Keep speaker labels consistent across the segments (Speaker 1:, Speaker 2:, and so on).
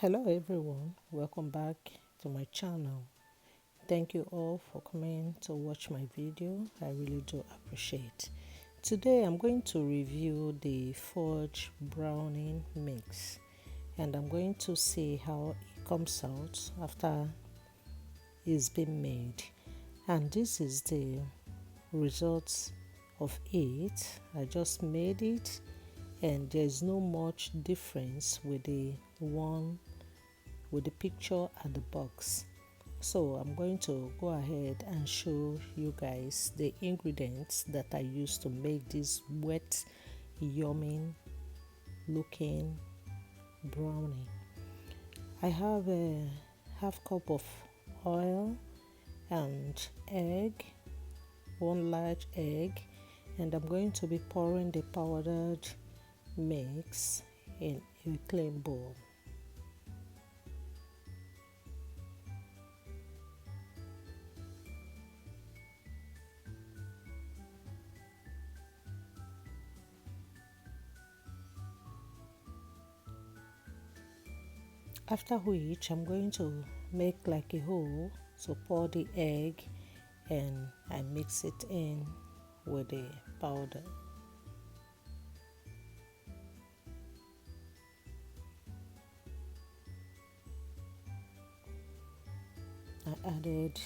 Speaker 1: Hello everyone, welcome back to my channel. Thank you all for coming to watch my video. I really do appreciate. Today I'm going to review the Fudge Brownie mix and I'm going to see how it comes out after it's been made. And this is the results of it. I just made it and there's no much difference with the one with the picture at the box. So I'm going to go ahead and show you guys the ingredients that I used to make this wet, yummy looking brownie. I have a half cup of oil and egg, one large egg, and I'm going to be pouring the powdered mix in a clean bowl. After which I'm going to make like a hole to pour the egg and I mix it in with the powder. I added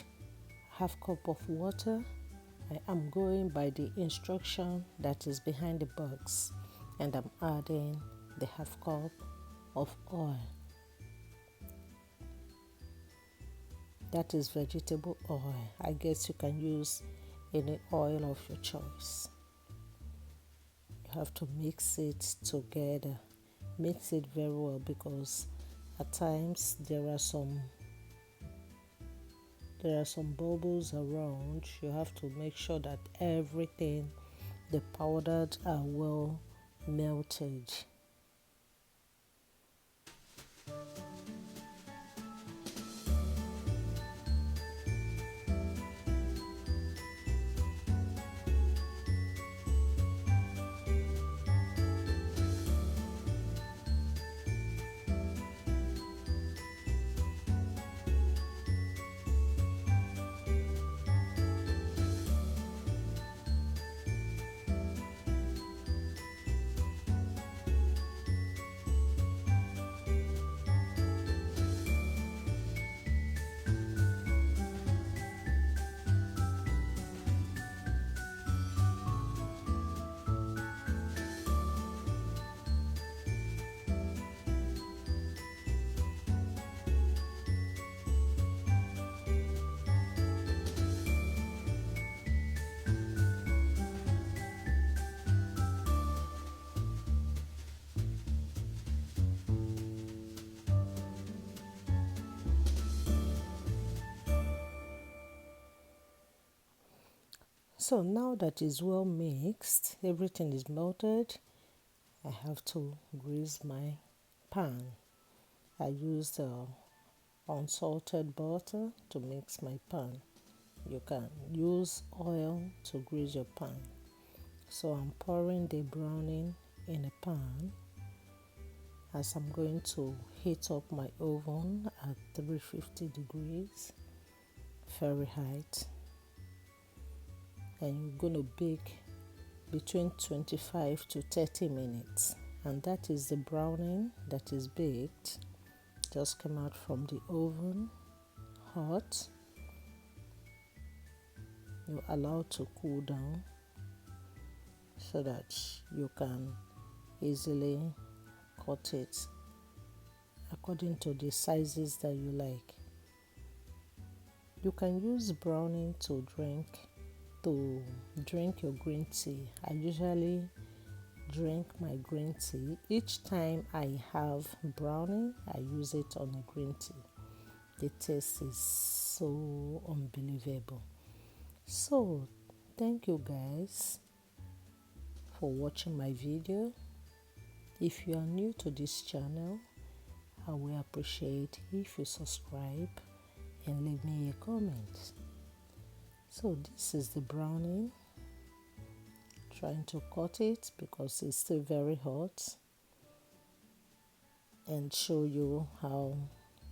Speaker 1: half cup of water. I am going by the instruction that is behind the box and I'm adding the half cup of oil. That is vegetable oil. I guess you can use any oil of your choice. You have to mix it together. Mix it very well because at times there are some bubbles around. You have to make sure that everything, the powdered, are well melted. So now that is well mixed, everything is melted, I have to grease my pan. I used unsalted butter to mix my pan. You can use oil to grease your pan. So I'm pouring the brownie in a pan as I'm going to heat up my oven at 350 degrees Fahrenheit. And you're going to bake between 25 to 30 minutes. And that is the brownie that is baked. Just came out from the oven, hot. You're allowed to cool down so that you can easily cut it according to the sizes that you like. You can use brownie to drink your green tea. I usually drink my green tea. Each time I have brownie, I use it on a green tea. The taste is so unbelievable. So, thank you guys for watching my video. If you are new to this channel, I will appreciate if you subscribe and leave me a comment. So this is the brownie. Trying to cut it because it's still very hot. and show you how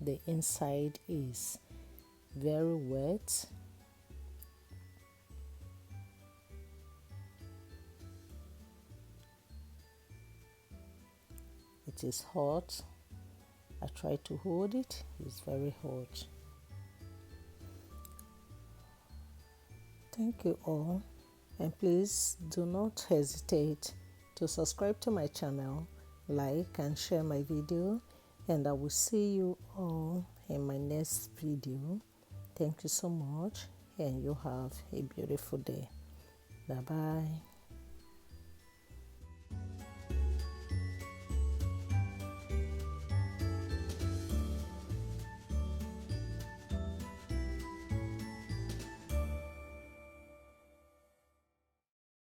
Speaker 1: the inside is. Very wet. It is hot. I try to hold it. It's very hot. Thank you all, and please do not hesitate to subscribe to my channel, like and share my video, and I will see you all in my next video. Thank you so much, and you have a beautiful day. Bye bye.